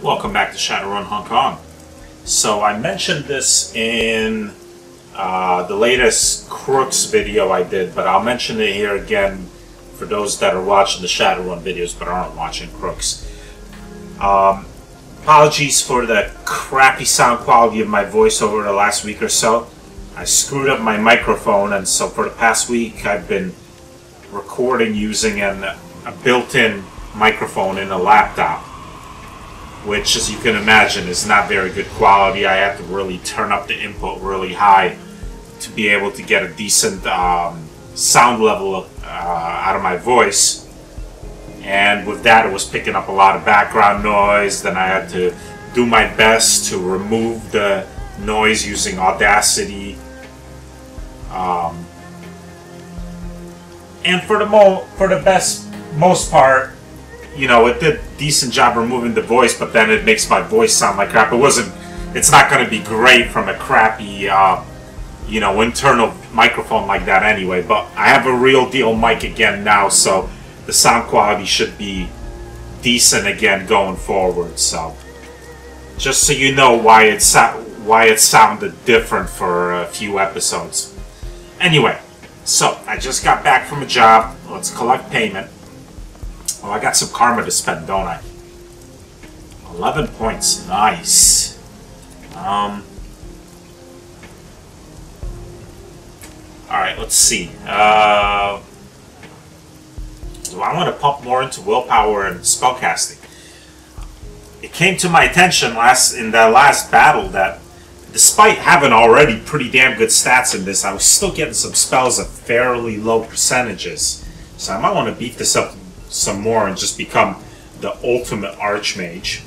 Welcome back to Shadowrun Hong Kong. So I mentioned this in the latest Crooks video I did, but I'll mention it here again for those that are watching the Shadowrun videos but aren't watching Crooks. Apologies for the crappy sound quality of my voice over the last week or so. I screwed up my microphone, and so for the past week I've been recording using a built-in microphone in a laptop, which, as you can imagine, is not very good quality. I had to really turn up the input really high to be able to get a decent sound level out of my voice. And with that, it was picking up a lot of background noise. Then I had to do my best to remove the noise using Audacity. And for the most part, you know, it did a decent job removing the voice, but then it makes my voice sound like crap. It's not going to be great from a crappy, you know, internal microphone like that anyway. But I have a real deal mic again now, so the sound quality should be decent again going forward. So just so you know why it sounded different for a few episodes. Anyway, so I just got back from a job. Let's collect payment. Oh, I got some karma to spend, don't I? 11 points. Nice. Alright, let's see. Do I want to pump more into willpower and spellcasting? It came to my attention in that last battle that despite having already pretty damn good stats in this, I was still getting some spells at fairly low percentages. So I might want to beef this up some more and just become the ultimate archmage,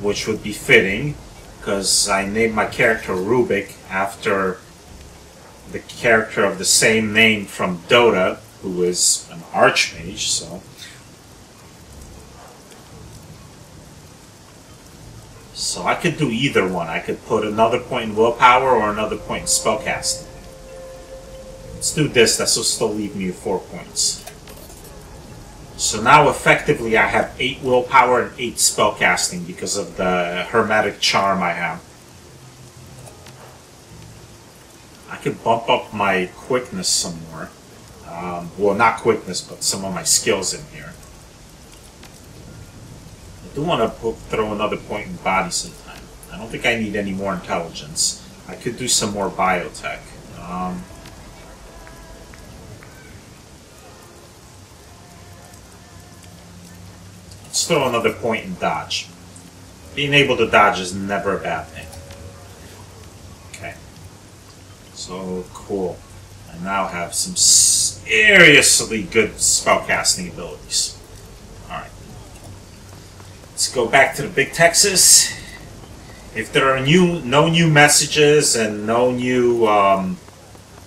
which would be fitting because I named my character Rubik after the character of the same name from Dota, who is an archmage. So I could do either one. I could put another point in willpower or another point in spellcasting. Let's do this. This will still leave me with 4 points. So now effectively I have 8 willpower and 8 spellcasting because of the hermetic charm I have. I could bump up my quickness some more. Well, not quickness, but some of my skills in here. I do want to throw another point in body sometime. I don't think I need any more intelligence. I could do some more biotech. Let's throw another point in dodge. Being able to dodge is never a bad thing. Okay. So, cool. I now have some seriously good spellcasting abilities. Alright. Let's go back to the Big Texas. If there are no new messages and no new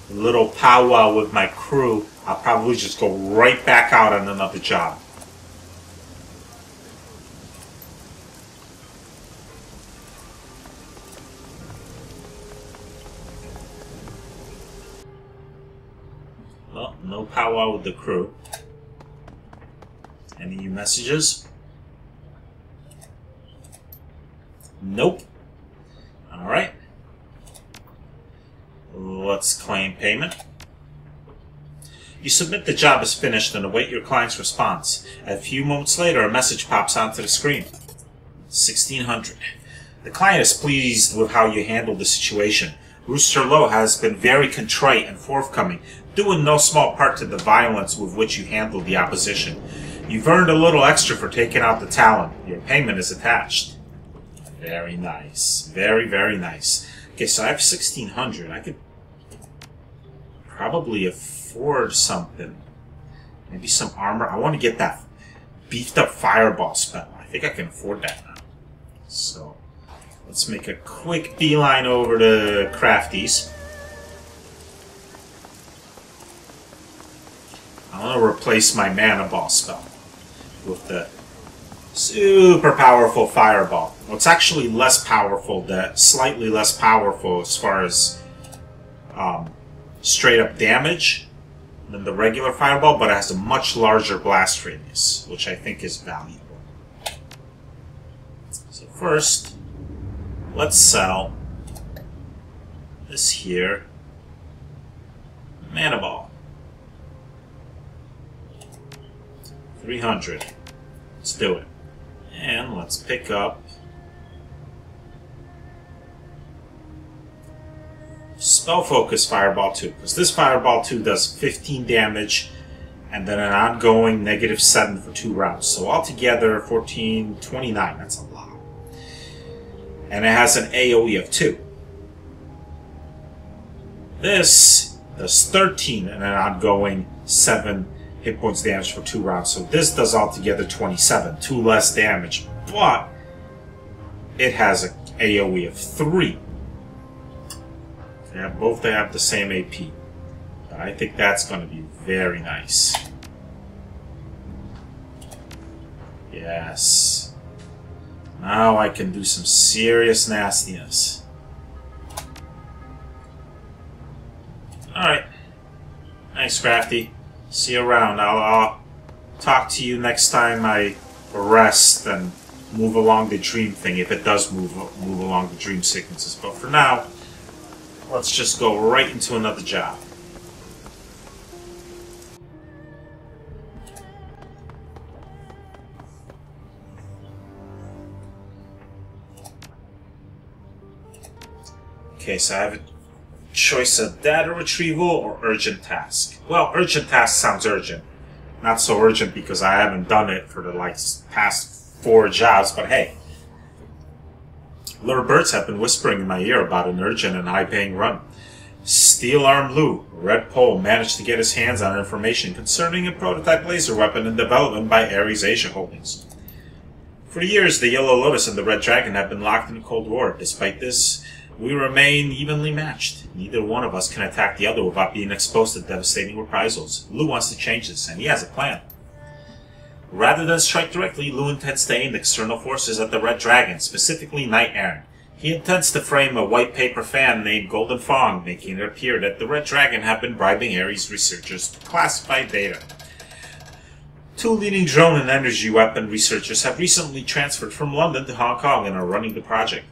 little powwow with my crew, I'll probably just go right back out on another job. Well, no powwow with the crew. Any new messages? Nope. Alright. Let's claim payment. You submit the job as finished and await your client's response. A few moments later, a message pops onto the screen. 1600. The client is pleased with how you handled the situation. Rooster Low has been very contrite and forthcoming, due in no small part to the violence with which you handled the opposition. You've earned a little extra for taking out the Talon. Your payment is attached. Very nice. Very, very nice. Okay, so I have 1600. I could probably afford something. Maybe some armor. I want to get that beefed up fireball spell. I think I can afford that now. So let's make a quick beeline over to Crafties. I want to replace my mana ball spell with the super powerful fireball. Well, it's actually less powerful, slightly less powerful as far as straight up damage than the regular fireball, but it has a much larger blast radius, which I think is valuable. So first, let's sell this here mana ball. 300. Let's do it. And let's pick up Spell Focus Fireball 2, because this Fireball 2 does 15 damage and then an ongoing -7 for 2 rounds. So altogether 14, 29. That's a lot. And it has an AoE of 2. This does 13 and an ongoing 7 hit points damage for 2 rounds. So this does altogether 27, 2 less damage, but it has an AoE of 3. They have the same AP. I think that's going to be very nice. Yes. Now I can do some serious nastiness. Alright. Thanks, Crafty. See you around. I'll talk to you next time I rest and move along the dream thing, if it does move along the dream sequences. But for now, let's just go right into another job. Okay, so I have a choice of data retrieval or urgent task. Well, urgent task sounds urgent. Not so urgent because I haven't done it for the past 4 jobs, but hey. Little birds have been whispering in my ear about an urgent and high-paying run. Steel Arm Lou, Red Pole, managed to get his hands on information concerning a prototype laser weapon in development by Ares Asia Holdings. For years, the Yellow Lotus and the Red Dragon have been locked in a Cold War. Despite this, we remain evenly matched. Neither one of us can attack the other without being exposed to devastating reprisals. Lou wants to change this, and he has a plan. Rather than strike directly, Lou intends to aim external forces at the Red Dragon, specifically Knight Errant. He intends to frame a white paper fan named Golden Fong, making it appear that the Red Dragon have been bribing Ares researchers to classify data. 2 leading drone and energy weapon researchers have recently transferred from London to Hong Kong and are running the project.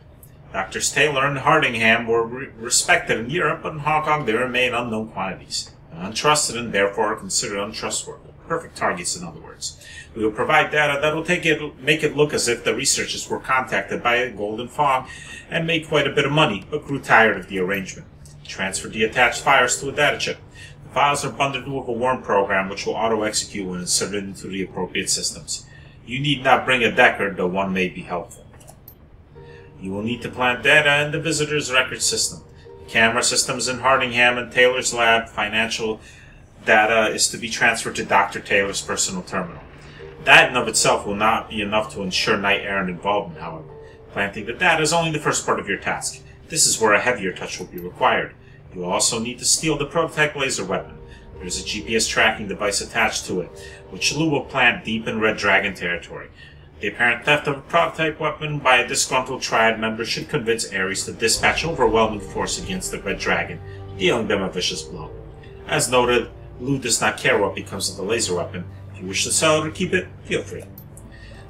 Doctors Taylor and Hardingham were respected in Europe, but in Hong Kong they remain unknown quantities. Untrusted and therefore are considered untrustworthy. Perfect targets, in other words. We will provide data that will make it look as if the researchers were contacted by a Golden Fong and made quite a bit of money, but grew tired of the arrangement. Transferred the attached files to a data chip. The files are bundled with a worm program which will auto-execute when inserted into the appropriate systems. You need not bring a Decker, though one may be helpful. You will need to plant data in the visitor's record system. The camera systems in Hardingham and Taylor's lab. Financial data is to be transferred to Dr. Taylor's personal terminal. That in of itself will not be enough to ensure Knight Errant involvement, however. Planting the data is only the first part of your task. This is where a heavier touch will be required. You will also need to steal the prototype laser weapon. There is a GPS tracking device attached to it, which Lou will plant deep in Red Dragon territory. The apparent theft of a prototype weapon by a disgruntled Triad member should convince Ares to dispatch overwhelming force against the Red Dragon, dealing them a vicious blow. As noted, Lou does not care what becomes of the laser weapon. If you wish to sell it or keep it, feel free.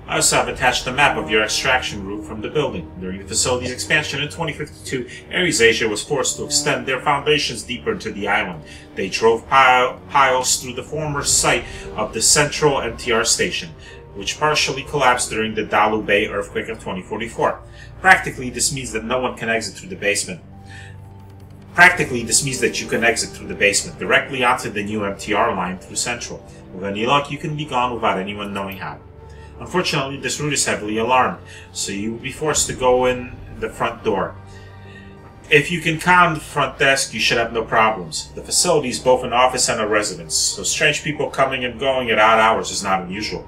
I also have attached a map of your extraction route from the building. During the facility's expansion in 2052, Ares Asia was forced to extend their foundations deeper into the island. They drove piles through the former site of the central MTR station, which partially collapsed during the Dalu Bay earthquake of 2044. Practically, this means that no one can exit through the basement. Practically, this means that you can exit through the basement, directly onto the new MTR line through Central. With any luck, you can be gone without anyone knowing how. Unfortunately, this route is heavily alarmed, so you will be forced to go in the front door. If you can calm the front desk, you should have no problems. The facility is both an office and a residence, so strange people coming and going at odd hours is not unusual.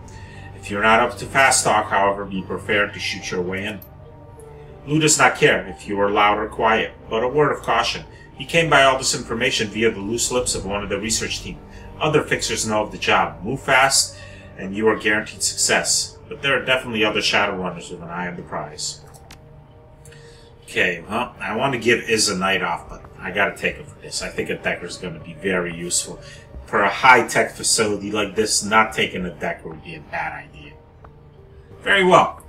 If you're not up to fast talk, however, be prepared to shoot your way in. Lou does not care if you are loud or quiet, but a word of caution. He came by all this information via the loose lips of one of the research team. Other fixers know of the job. Move fast, and you are guaranteed success. But there are definitely other Shadowrunners with an eye on the prize. Okay, well, I want to give Iz a night off, but I gotta take it for this. I think a Decker is going to be very useful. For a high-tech facility like this, not taking a Decker would be a bad idea. Very well.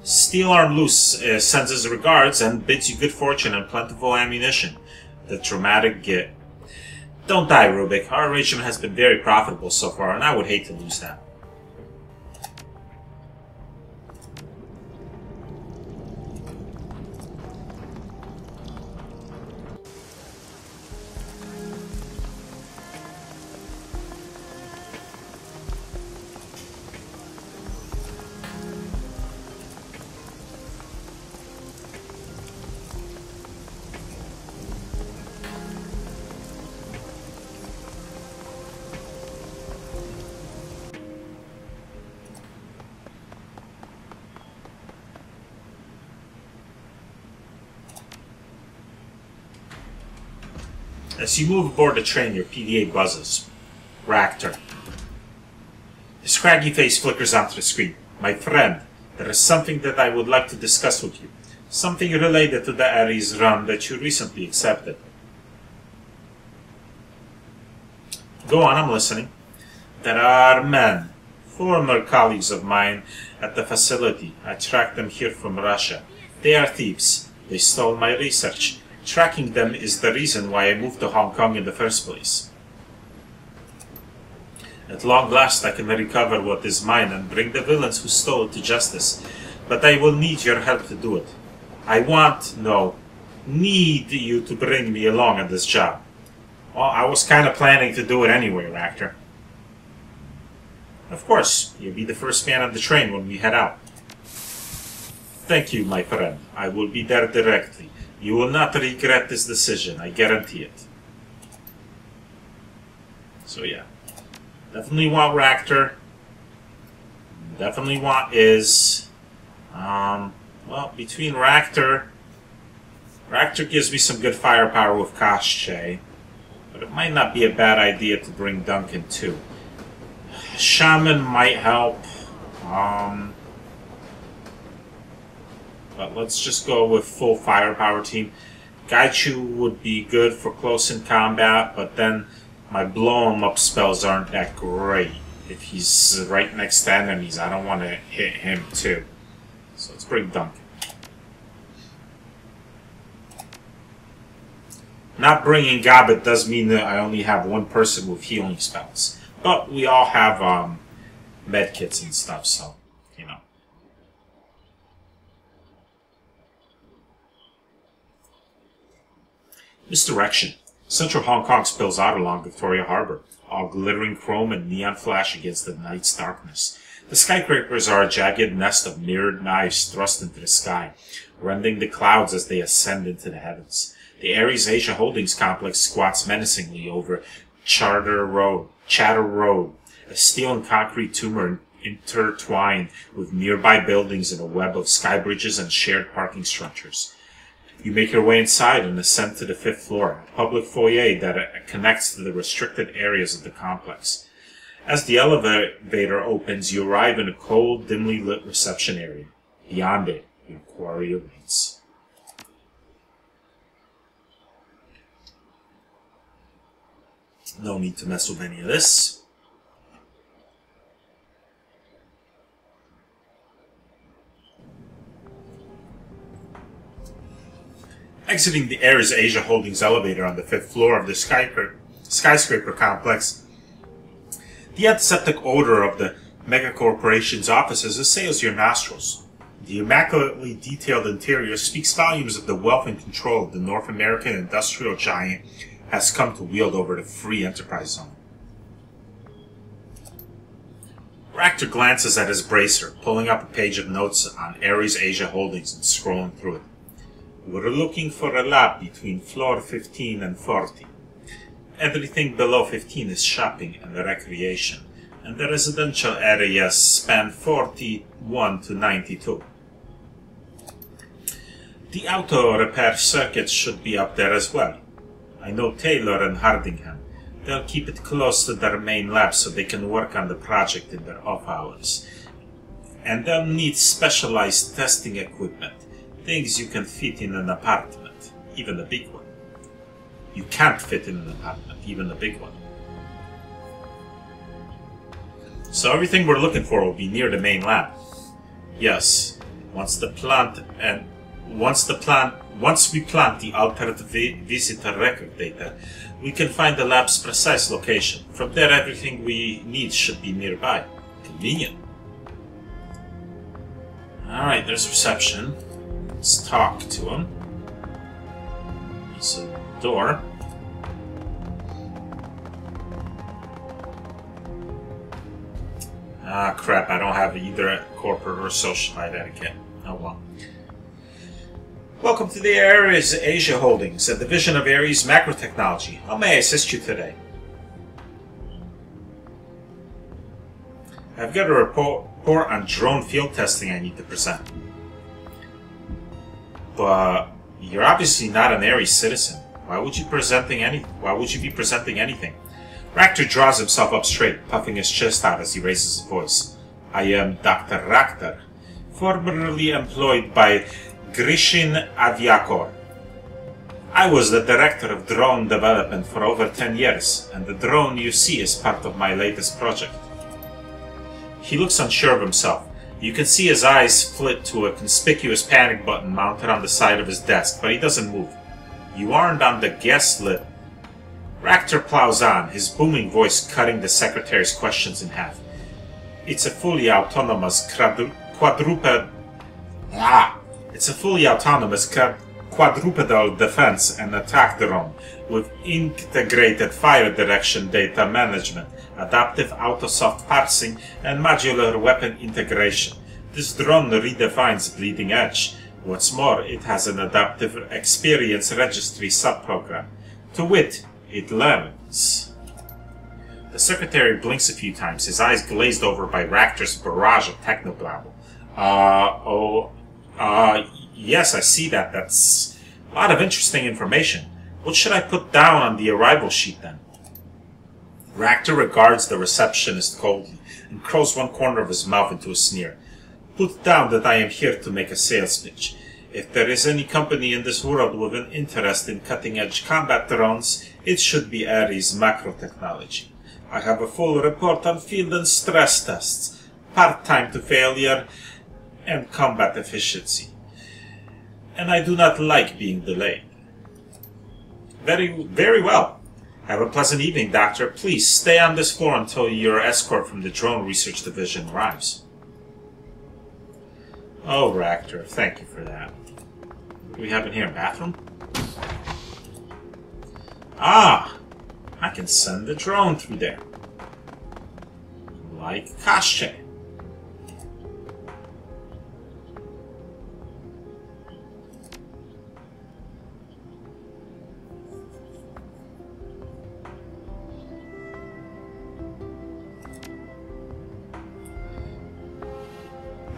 Steel Arm Loose sends his regards and bids you good fortune and plentiful ammunition. The dramatic Git. Don't die, Rubik. Our arrangement has been very profitable so far, and I would hate to lose that. As you move aboard the train, your PDA buzzes. Ractor. His scraggy face flickers onto the screen. My friend, there is something that I would like to discuss with you. Something related to the Ares run that you recently accepted. Go on, I'm listening. There are men, former colleagues of mine at the facility. I tracked them here from Russia. They are thieves. They stole my research. Tracking them is the reason why I moved to Hong Kong in the first place. At long last I can recover what is mine and bring the villains who stole it to justice, but I will need your help to do it. I need you to bring me along on this job. Well, I was kind of planning to do it anyway, Ractor. Of course, you'll be the first man on the train when we head out. Thank you, my friend. I will be there directly. You will not regret this decision, I guarantee it. So yeah, definitely want Ractor. Definitely want Is. Well, between Ractor gives me some good firepower with Koschei, but it might not be a bad idea to bring Duncan too. Shaman might help. But let's just go with full firepower team. Gaichu would be good for close in combat, but then my blow him up spells aren't that great. If he's right next to enemies, I don't want to hit him too. So let's bring Duncan. Not bringing Gabit does mean that I only have one person with healing spells. But we all have medkits and stuff, so, you know. Misdirection. Central Hong Kong spills out along Victoria Harbour, all glittering chrome and neon flash against the night's darkness. The skyscrapers are a jagged nest of mirrored knives thrust into the sky, rending the clouds as they ascend into the heavens. The Ares Asia Holdings complex squats menacingly over Chatter Road, a steel and concrete tumor intertwined with nearby buildings in a web of sky bridges and shared parking structures. You make your way inside and ascend to the 5th floor, a public foyer that connects to the restricted areas of the complex. As the elevator opens, you arrive in a cold, dimly lit reception area. Beyond it, your quarry awaits. No need to mess with any of this. Exiting the Ares Asia Holdings elevator on the 5th floor of the skyscraper complex, the antiseptic odor of the megacorporation's offices assails your nostrils. The immaculately detailed interior speaks volumes of the wealth and control the North American industrial giant has come to wield over the free enterprise zone. Ractor glances at his bracer, pulling up a page of notes on Ares Asia Holdings and scrolling through it. We're looking for a lab between floor 15 and 40. Everything below 15 is shopping and recreation, and the residential areas span 41 to 92. The auto repair circuits should be up there as well. I know Taylor and Hardingham. They'll keep it close to their main lab so they can work on the project in their off hours. And they'll need specialized testing equipment. Things you can fit in an apartment, even a big one. You can't fit in an apartment, even a big one. So everything we're looking for will be near the main lab. Yes, Once we plant the altered visitor record data, we can find the lab's precise location. From there, everything we need should be nearby. Convenient. Alright, there's reception. Let's talk to him. There's a door. Ah, crap, I don't have either corporate or socialite etiquette. Oh well. Welcome to the Ares Asia Holdings, a division of Ares Macro Technology. How may I assist you today? I've got a report on drone field testing I need to present. But you're obviously not an Ares citizen. Why would you be presenting anything? Ractor draws himself up straight, puffing his chest out as he raises his voice. I am Dr. Ractor, formerly employed by Grishin Aviakor. I was the director of drone development for over 10 years, and the drone you see is part of my latest project. He looks unsure of himself. You can see his eyes flit to a conspicuous panic button mounted on the side of his desk, but he doesn't move. You aren't on the guest list. Ractor plows on, his booming voice cutting the secretary's questions in half. It's a fully autonomous quadrupedal defense and attack drone with integrated fire direction data management, adaptive autosoft parsing, and modular weapon integration. This drone redefines bleeding edge. What's more, it has an adaptive experience registry subprogram. To wit, it learns. The secretary blinks a few times, his eyes glazed over by Ractor's barrage of technoblabble. Yes, I see that. That's a lot of interesting information. What should I put down on the arrival sheet then? Ractor regards the receptionist coldly and curls one corner of his mouth into a sneer. Put down that I am here to make a sales pitch. If there is any company in this world with an interest in cutting-edge combat drones, it should be Ares Macro Technology. I have a full report on field and stress tests, part time to failure, and combat efficiency. And I do not like being delayed. Very well. Have a pleasant evening, Doctor. Please stay on this floor until your escort from the Drone Research Division arrives. Oh, Ractor, thank you for that. What do we have in here? Bathroom? Ah! I can send the drone through there. Like Kasche.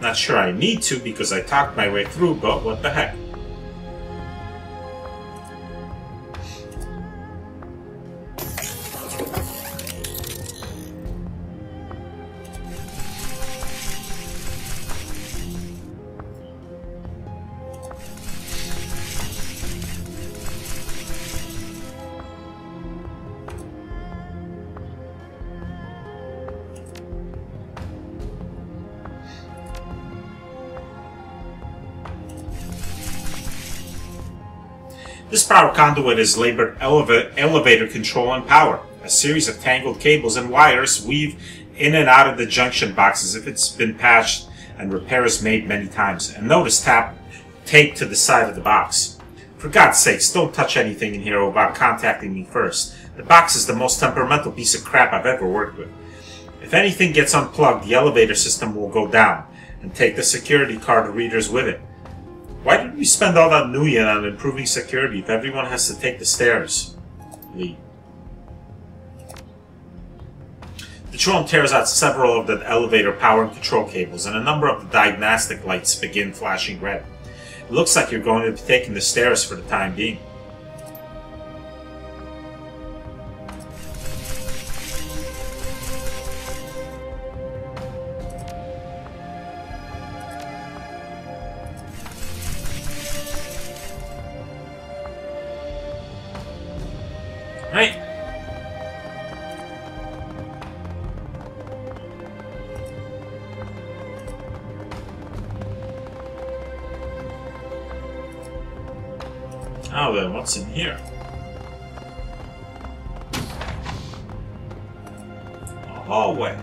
Not sure I need to because I talked my way through, but what the heck. This power conduit is labeled elevator control and power. A series of tangled cables and wires weave in and out of the junction box as if it's been patched and repairs made many times. A notice taped to the side of the box. For God's sakes, don't touch anything in here without contacting me first. The box is the most temperamental piece of crap I've ever worked with. If anything gets unplugged, the elevator system will go down, and take the security card readers with it. Why did we spend all that nuyen on improving security if everyone has to take the stairs? Lee. The drone tears out several of the elevator power and control cables, and a number of the diagnostic lights begin flashing red. It looks like you're going to be taking the stairs for the time being. Right. Now then, what's in here? A hallway.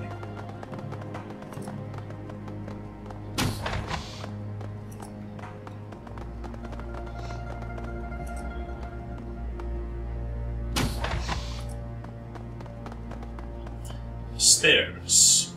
Stairs.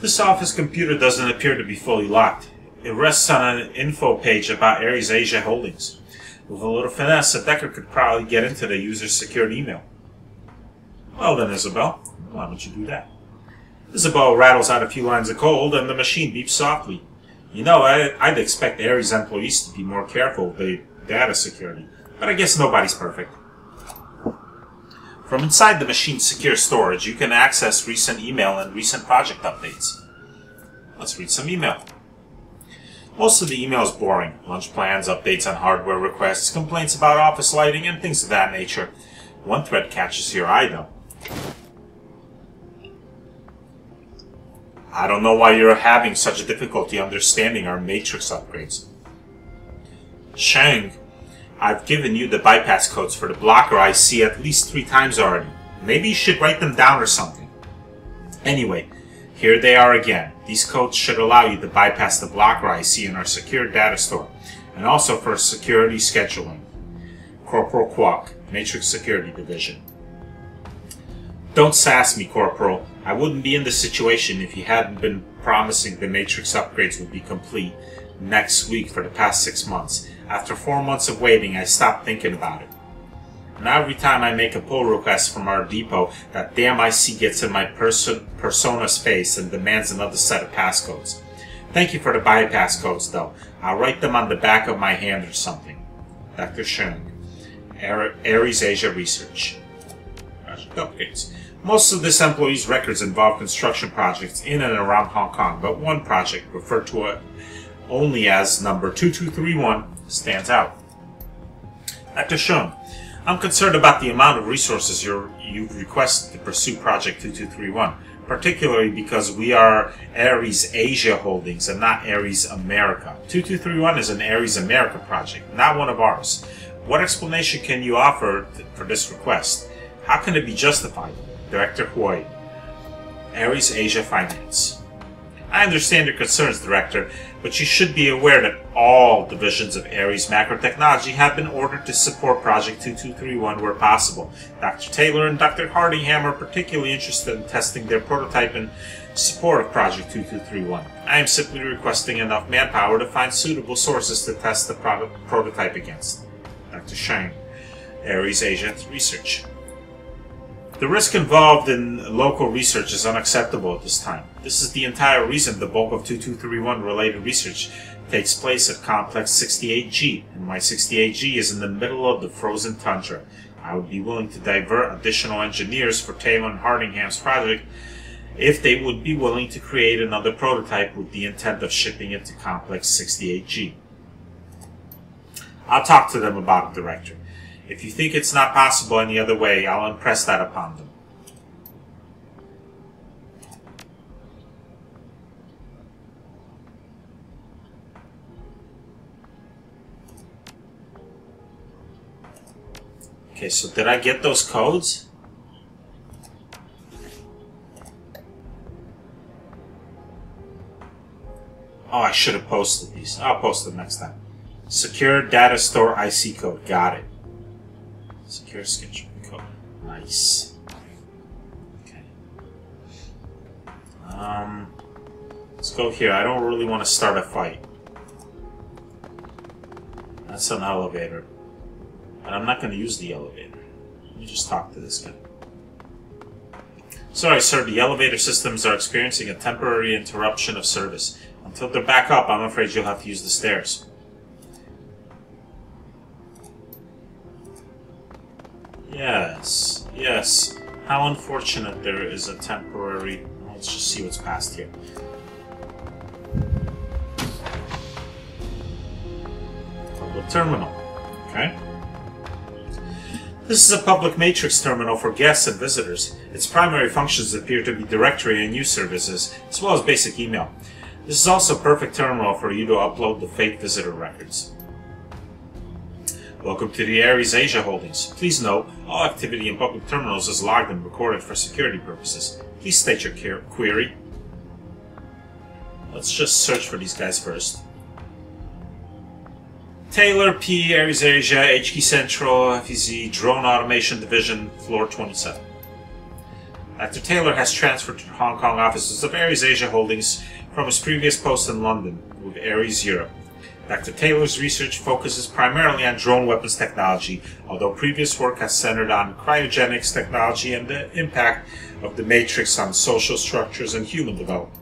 This office computer doesn't appear to be fully locked. It rests on an info page about Ares Asia Holdings. With a little finesse, a Decker could probably get into the user's secured email. Well then, Isabel, why don't you do that? Isabel rattles out a few lines of code, and the machine beeps softly. You know, I'd expect Ares employees to be more careful with their data security, but I guess nobody's perfect. From inside the machine's secure storage, you can access recent email and recent project updates. Let's read some email. Most of the email is boring. Lunch plans, updates on hardware requests, complaints about office lighting, and things of that nature. One thread catches your eye, though. I don't know why you're having such difficulty understanding our matrix upgrades. Shang, I've given you the bypass codes for the blocker IC at least 3 times already. Maybe you should write them down or something. Anyway, here they are again. These codes should allow you to bypass the blocker IC in our secure data store, and also for security scheduling. Corporal Quack, Matrix Security Division. Don't sass me, Corporal. I wouldn't be in this situation if you hadn't been promising the Matrix upgrades would be complete next week for the past 6 months. After 4 months of waiting, I stopped thinking about it. Now every time I make a pull request from our depot, that damn IC gets in my persona's face and demands another set of passcodes. Thank you for the bypass codes, though. I'll write them on the back of my hand or something. Dr. Sheng, Ares Asia Research. Project upgrades. Most of this employee's records involve construction projects in and around Hong Kong, but one project, referred to only as number 2231, stands out. Dr. Sheng, I'm concerned about the amount of resources you've requested to pursue Project 2231, particularly because we are Ares Asia Holdings and not Ares America. 2231 is an Ares America project, not one of ours. What explanation can you offer for this request? How can it be justified? Director Hui, Ares Asia Finance. I understand your concerns, Director, but you should be aware that all divisions of Ares Macro Technology have been ordered to support Project 2231 where possible. Dr. Taylor and Dr. Hardingham are particularly interested in testing their prototype in support of Project 2231. I am simply requesting enough manpower to find suitable sources to test the prototype against. Dr. Shang, Ares Asia Research. The risk involved in local research is unacceptable at this time. This is the entire reason the bulk of 2231 related research takes place at Complex 68G, and my 68G is in the middle of the frozen tundra. I would be willing to divert additional engineers for Taylor and Hardingham's project if they would be willing to create another prototype with the intent of shipping it to Complex 68G. I'll talk to them about it, Director. If you think it's not possible any other way, I'll impress that upon them. Okay, so did I get those codes? Oh, I should have posted these. I'll post them next time. Secure Data Store IC code. Got it. Secure scheduling code. Nice. Okay. Let's go here. I don't really want to start a fight. That's an elevator. But I'm not going to use the elevator. Let me just talk to this guy. Sorry, sir. The elevator systems are experiencing a temporary interruption of service. Until they're back up, I'm afraid you'll have to use the stairs. Yes, yes. How unfortunate there is a temporary... Let's just see what's past here. public terminal. Okay. This is a public matrix terminal for guests and visitors. Its primary functions appear to be directory and news services, as well as basic email. This is also a perfect terminal for you to upload the fake visitor records. Welcome to the Ares Asia Holdings. Please note, all activity in public terminals is logged and recorded for security purposes. Please state your query. Let's just search for these guys first. Taylor P. Ares Asia, HK Central, FEZ, Drone Automation Division, floor 27. Dr. Taylor has transferred to the Hong Kong offices of Ares Asia Holdings from his previous post in London with Ares Europe. Dr. Taylor's research focuses primarily on drone weapons technology, although previous work has centered on cryogenics technology and the impact of the matrix on social structures and human development.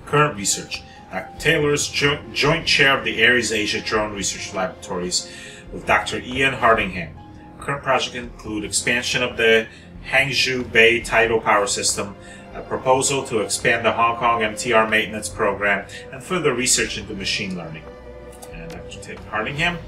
Current research. Dr. Taylor is joint chair of the Ares Asia Drone Research Laboratories with Dr. Ian Hardingham. Current projects include expansion of the Hangzhou Bay tidal power system, a proposal to expand the Hong Kong MTR maintenance program, and further research into machine learning. And Dr. Hardingham,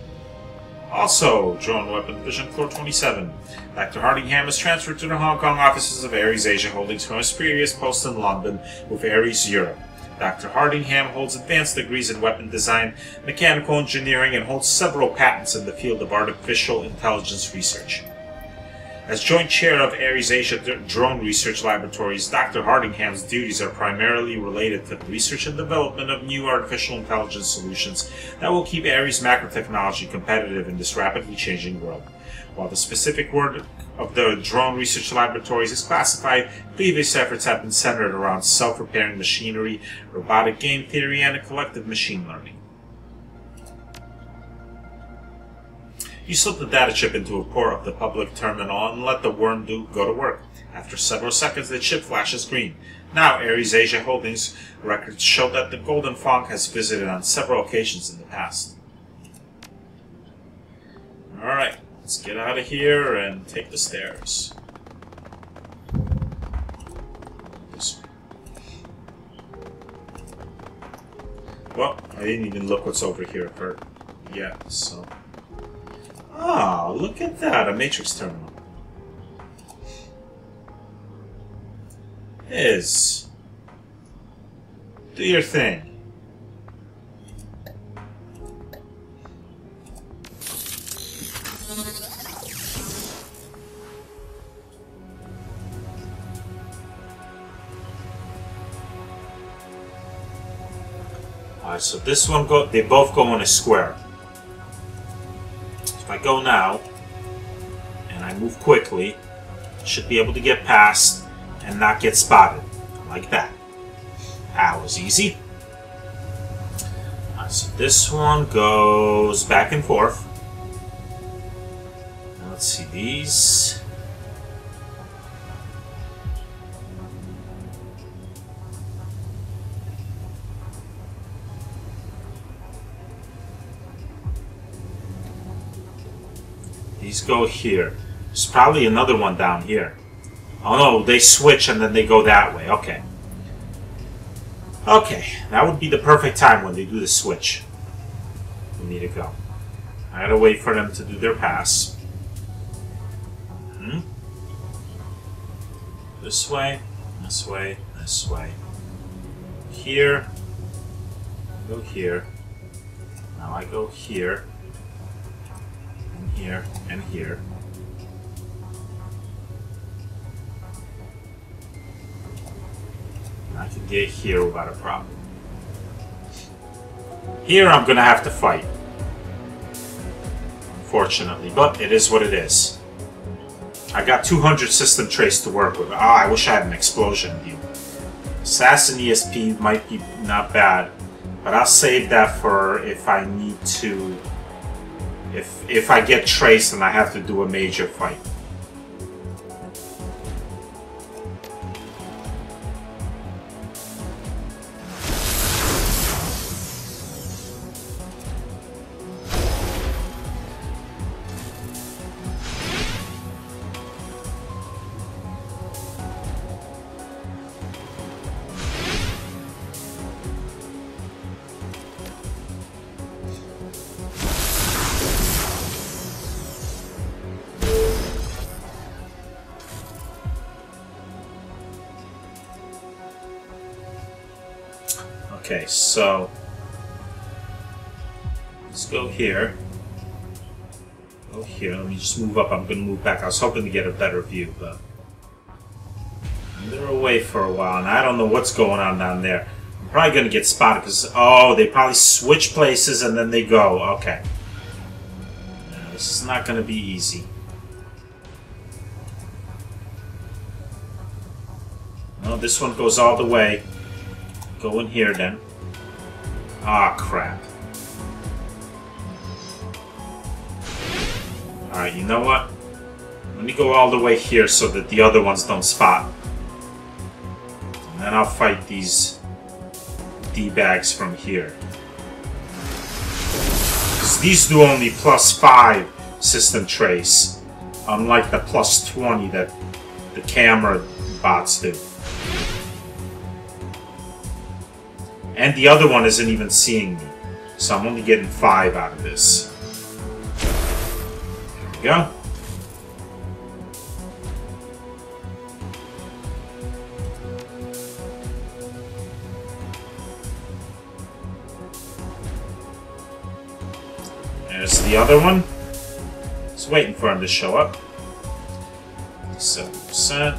also Drone Weapon Division, floor 27. Dr. Hardingham is transferred to the Hong Kong offices of Ares Asia Holdings from his previous post in London with Ares Europe. Dr. Hardingham holds advanced degrees in weapon design, mechanical engineering, and holds several patents in the field of artificial intelligence research. As joint chair of Ares Asia Drone Research Laboratories, Dr. Hardingham's duties are primarily related to the research and development of new artificial intelligence solutions that will keep Ares macro technology competitive in this rapidly changing world. While the specific work of the Drone Research Laboratories is classified, previous efforts have been centered around self-repairing machinery, robotic game theory, and collective machine learning. You slip the data chip into a port of the public terminal and let the worm go to work. After several seconds, the chip flashes green. Now, Ares Asia Holdings records show that the Golden Fong has visited on several occasions in the past. Alright, let's get out of here and take the stairs. This way. Well, I didn't even look what's over here yet, so... Oh, look at that, a matrix terminal. Do your thing. Alright, so this one they both go in a square. If I go now, and I move quickly, I should be able to get past and not get spotted. Like that. That was easy. Alright, so this one goes back and forth. Now let's see these. These go here. There's probably another one down here. Oh no, they switch and then they go that way. Okay. Okay, that would be the perfect time when they do the switch. We need to go. I gotta wait for them to do their pass. This way, this way, this way. Here. Go here. Now I go here. And here, and here. I can get here without a problem. Here I'm gonna have to fight. Unfortunately, but it is what it is. I got 200 system trace to work with. Ah, I wish I had an explosion view. Assassin ESP might be not bad, but I'll save that for if I need to... If I get traced and I have to do a major fight. Okay, so let's go here. Go here. Let me just move up. I'm going to move back. I was hoping to get a better view, but they're away for a while, and I don't know what's going on down there. I'm probably going to get spotted because, oh, they probably switch places and then they go. Okay. Now, this is not going to be easy. No, this one goes all the way. Go in here then. Ah, crap. Alright, you know what? Let me go all the way here so that the other ones don't spot. And then I'll fight these D-bags from here. Because these do only +5 system trace, unlike the +20 that the camera bots do. And the other one isn't even seeing me, so I'm only getting 5 out of this. There we go. There's the other one. Just waiting for him to show up. 7%.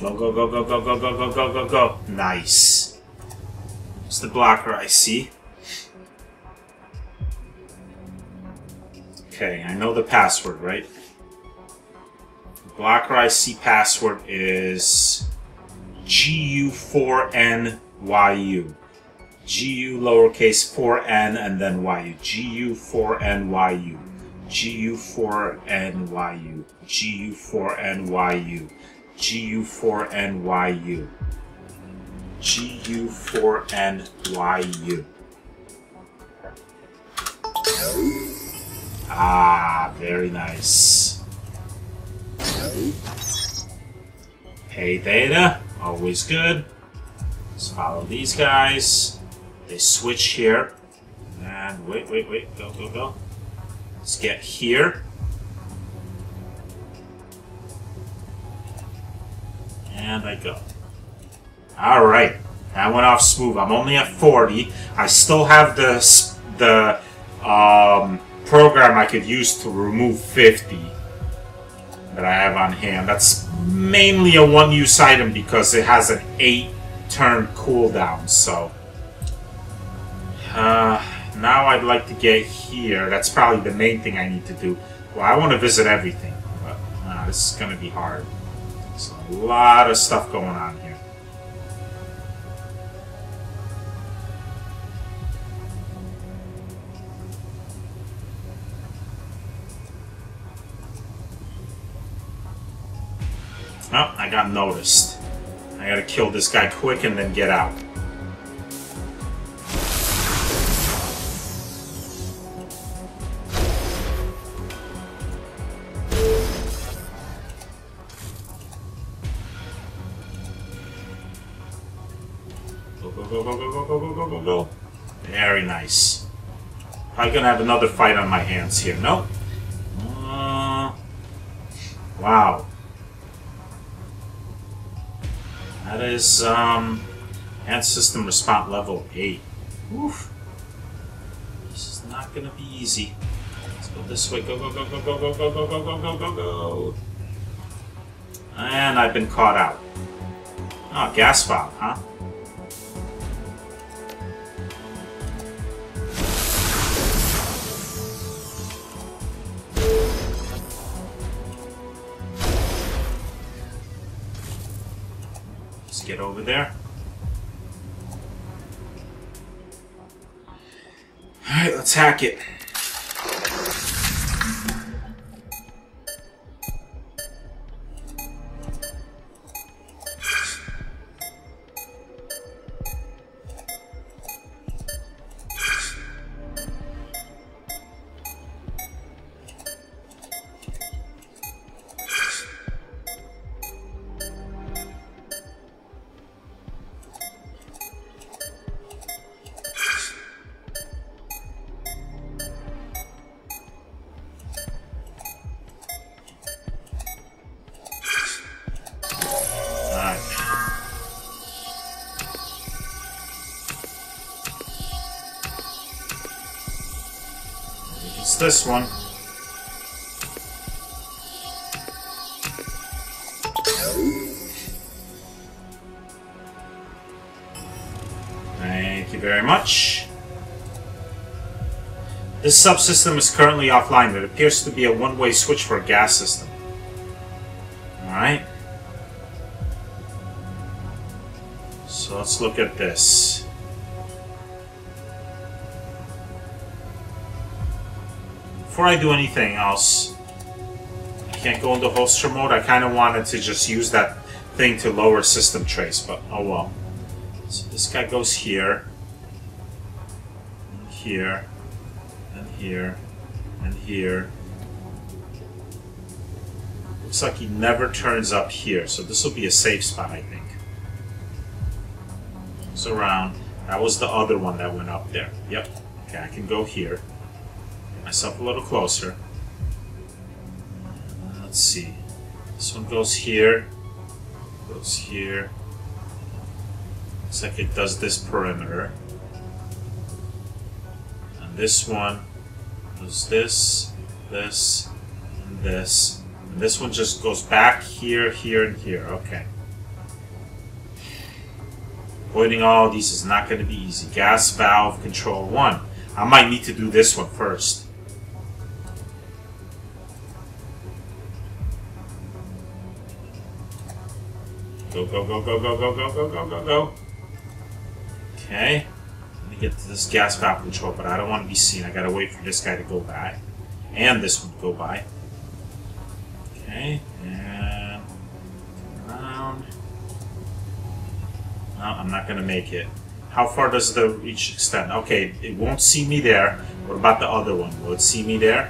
Go, go, go, go, go, go, go, go, go, go, go. Nice. It's the blocker I see. Okay, I know the password, right? The blocker I see password is GU4NYU. GU lowercase 4N and then YU. GU4NYU. GU4NYU. GU4NYU. GU4NYU. GU4NYU. Ah, very nice. Hey Theta, always good. Let's follow these guys. They switch here. And wait, wait, wait, go, go, go. Let's get here. And I go. Alright. That went off smooth. I'm only at 40. I still have the program I could use to remove 50 that I have on hand. That's mainly a one-use item because it has an 8-turn cooldown. So now I'd like to get here. That's probably the main thing I need to do. Well, I want to visit everything, but this is going to be hard. There's a lot of stuff going on here. Oh, I got noticed. I gotta kill this guy quick and then get out. Go, go, go, go, go, go, go, go, go, go. Very nice. Probably gonna have another fight on my hands here. Nope. Wow. That is, and system response level 8. Oof. This is not gonna be easy. Let's go this way. Go, go, go, go, go, go, go, go, go, go, go, go, go. And I've been caught out. Oh, gas valve, huh? Get over there. Alright, let's hack it. This one. Thank you very much. This subsystem is currently offline. It appears to be a one-way switch for a gas system. Alright. So let's look at this. Before I do anything else, I can't go into holster mode. I kind of wanted to just use that thing to lower system trace, but oh well. So this guy goes here, and here, and here, and here. Looks like he never turns up here, so this will be a safe spot, I think. Goes around. That was the other one that went up there. Yep. Okay, I can go here. Myself a little closer. Let's see. This one goes here. Goes here. Looks like it does this perimeter. And this one does this, this, and this. And this one just goes back here, here, and here. Okay. Avoiding all of these is not going to be easy. Gas valve control 1. I might need to do this one first. Go, go, go, go, go, go, go, go, go, go, go. Okay. Let me get to this gas valve control, but I don't want to be seen. I gotta wait for this guy to go by. And this one to go by. Okay. And turn around. No, I'm not gonna make it. How far does the reach extend? Okay, it won't see me there. What about the other one? Will it see me there?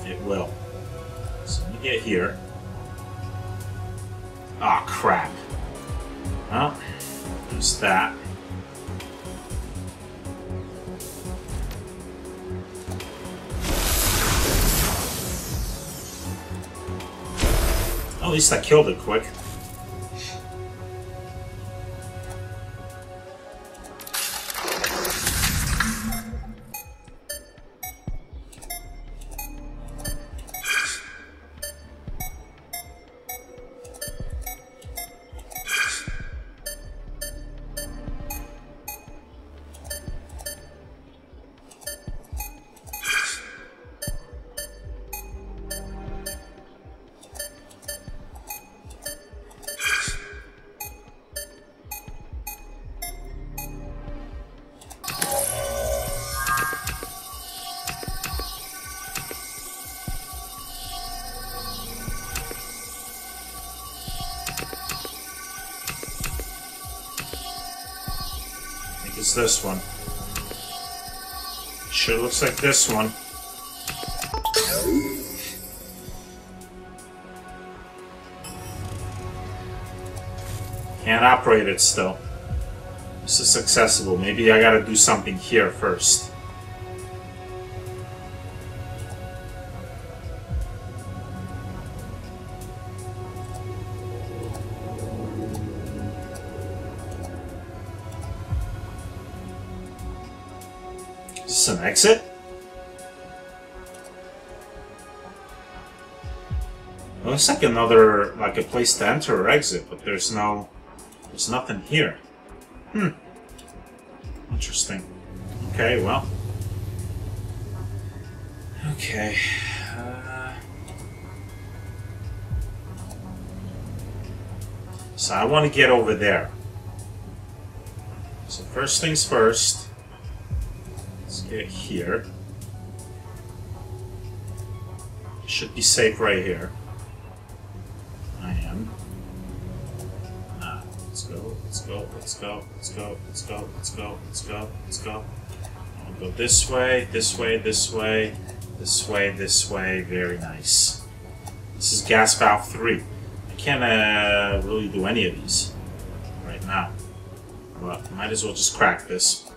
It will. So let me get here. Ah, oh, crap. Well, there's that. At least I killed it quick. It's this one. Sure looks like this one. Can't operate it still. This is accessible. Maybe I gotta do something here first. Is this an exit? It looks like another, like a place to enter or exit, but there's nothing here. Interesting. Okay, well. Okay. So I want to get over there. So first things first. Let's get here. Should be safe right here. I am. Let's go, let's go, let's go, let's go, let's go, let's go, let's go, let's go. I'll go this way, this way, this way, this way, this way. Very nice. This is gas valve 3. I can't really do any of these right now. But might as well just crack this.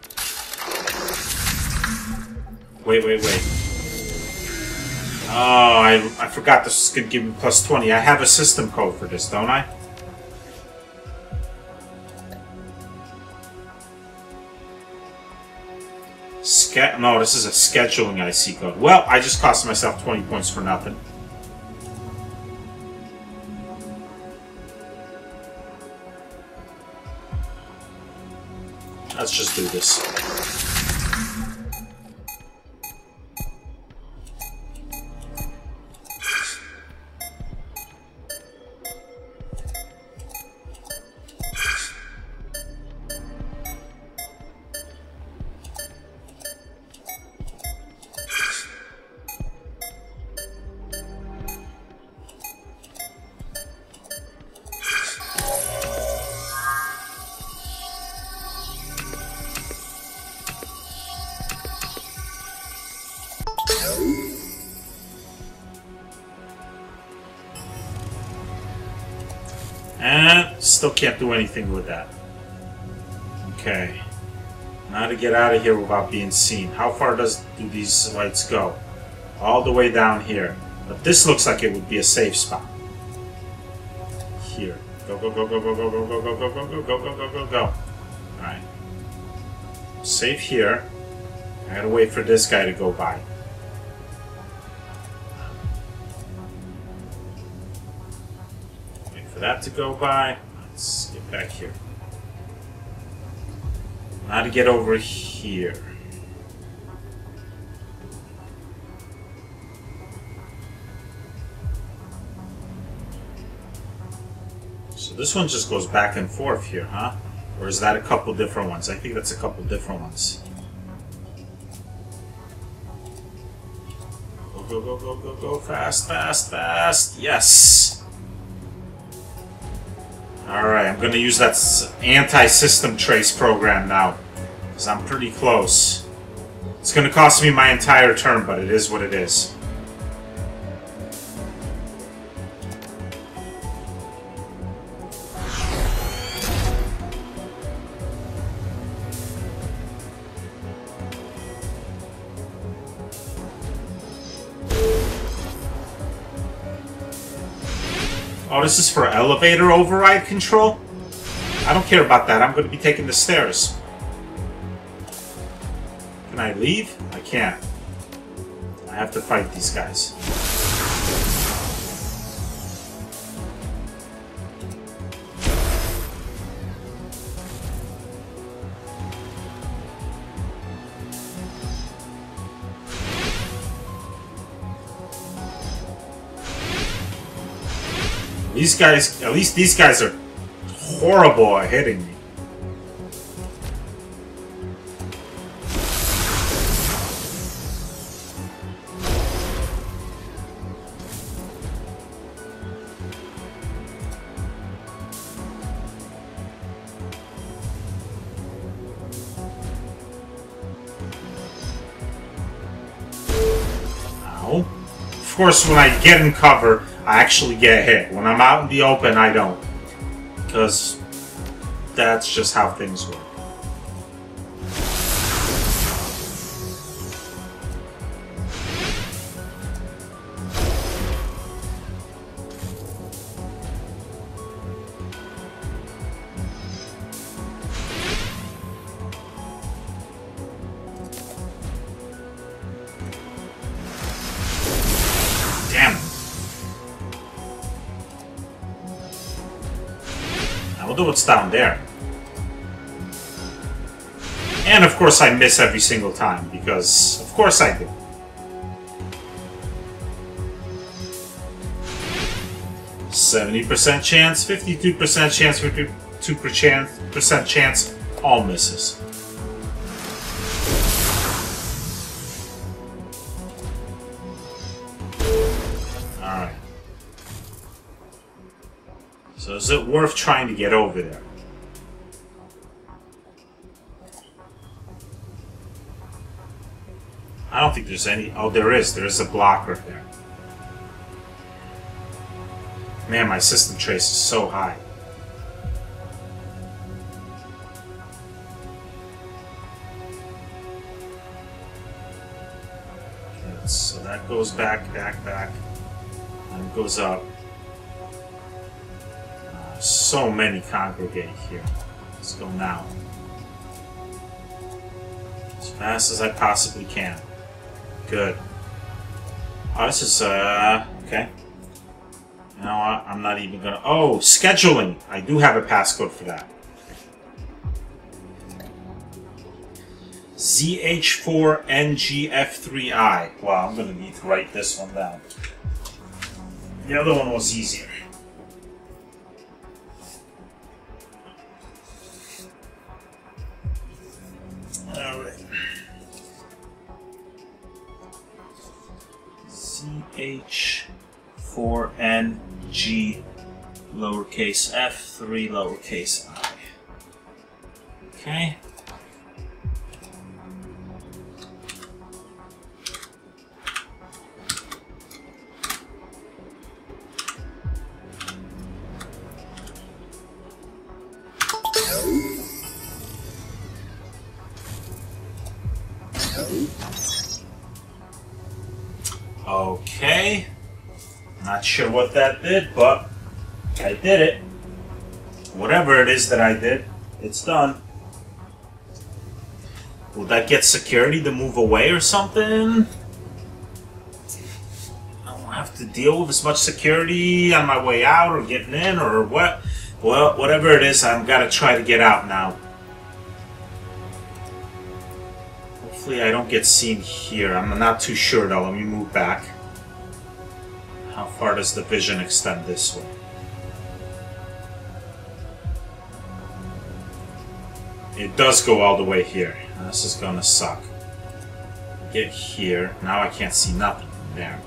Wait, wait, wait. Oh, I forgot this was going to give me plus 20. I have a system code for this, don't I? No, this is a scheduling IC code. Well, I just cost myself 20 points for nothing. Let's just do this. And still can't do anything with that. Okay. Now to get out of here without being seen. How far do these lights go? All the way down here. But this looks like it would be a safe spot. Here. Go, go, go, go, go, go, go, go, go, go, go, go, go, go, go, go, go. Alright. Safe here. I gotta wait for this guy to go by. Wait for that to go by. Let's get back here. Now to get over here. So this one just goes back and forth here, huh? Or is that a couple different ones? I think that's a couple different ones. Go, go, go, go, go, go. Fast, fast, fast. Yes! Alright, I'm gonna use that anti-system trace program now. Because I'm pretty close. It's gonna cost me my entire turn, but it is what it is. Oh, this is for elevator override control? I don't care about that. I'm going to be taking the stairs. Can I leave? I can't. I have to fight these guys. These guys, at least these guys are horrible at hitting me. Ow. Of course, when I get in cover, I actually get hit. When I'm out in the open, I don't. Because that's just how things work. Damn it. I wonder what's down there. And of course I miss every single time, because of course I do. %70 chance, 52% chance, 52% chance. All misses. Alright. So is it worth trying to get over there? I don't think there's any... Oh, there is. There is a block right there. Man, my system trace is so high. Okay, so that goes back, and it goes up. So many congregate here. Let's go now. As fast as I possibly can. Good. Oh, this is, okay. You know what? I'm not even gonna... Oh, scheduling! I do have a passcode for that. ZH4NGF3I. Wow, I'm gonna need to write this one down. The other one was easier. Alright. ZH4NG lowercase f 3 lowercase I. Okay. Okay, not sure what that did, but I did it. Whatever it is that I did, it's done. Will that get security to move away or something? I won't have to deal with as much security on my way out or getting in or what. Well, whatever it is, I've got to try to get out now. Hopefully I don't get seen here. I'm not too sure though. Let me move back. How far does the vision extend this way? It does go all the way here. This is gonna suck. Get here. Now I can't see nothing from there.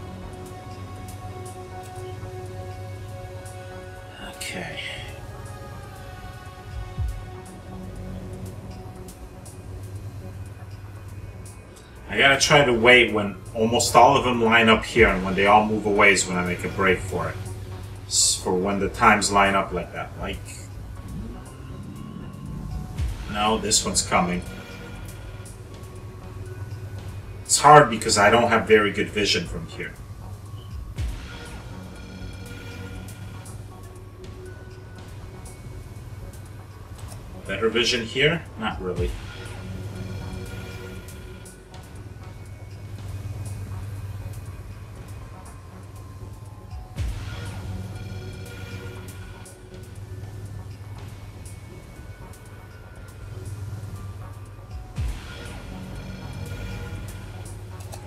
Okay. I gotta try to wait when almost all of them line up here, and when they all move away is when I make a break for it. For when the times line up like that. Like... No, this one's coming. It's hard because I don't have very good vision from here. Better vision here? Not really.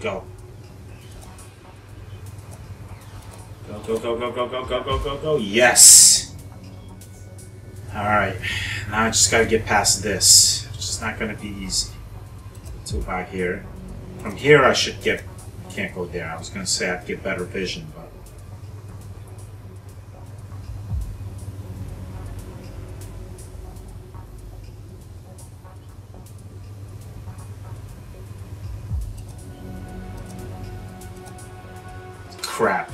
Go. Go, go, go, go, go, go, go, go, go, go. Yes! Alright. Now I just gotta get past this. It's just not gonna be easy. To about here. From here I should get... Can't go there. I was gonna say I'd get better vision, but... Crap.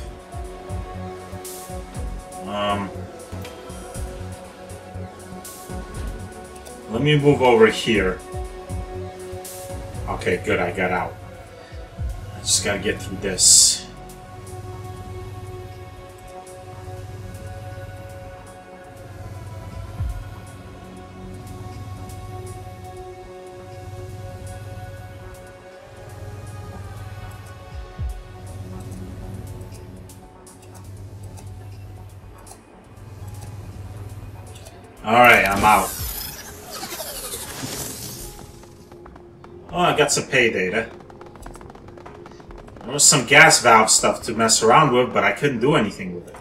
Let me move over here. Okay, good, I got out. I just gotta get through this. Alright, I'm out. Oh, I got some pay data. There was some gas valve stuff to mess around with, but I couldn't do anything with it.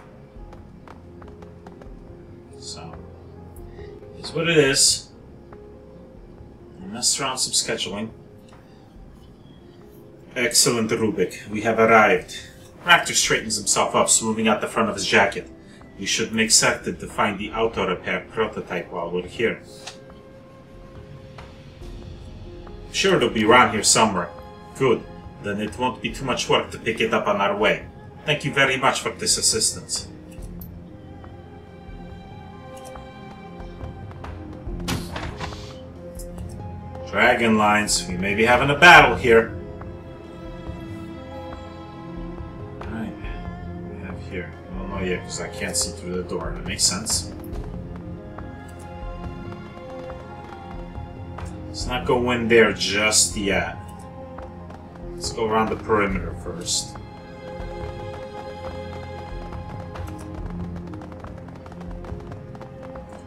So, here's what it is. mess around some scheduling. Excellent, Rubik. We have arrived. Raptor straightens himself up, smoothing out the front of his jacket. We should make certain to find the auto repair prototype while we're here. Sure, it'll be around here somewhere. Good. Then it won't be too much work to pick it up on our way. Thank you very much for this assistance. Dragon lines. We may be having a battle here. Alright. What do we have here? I don't know yet because I can't see through the door. That makes sense. Let's not go in there just yet. Let's go around the perimeter first.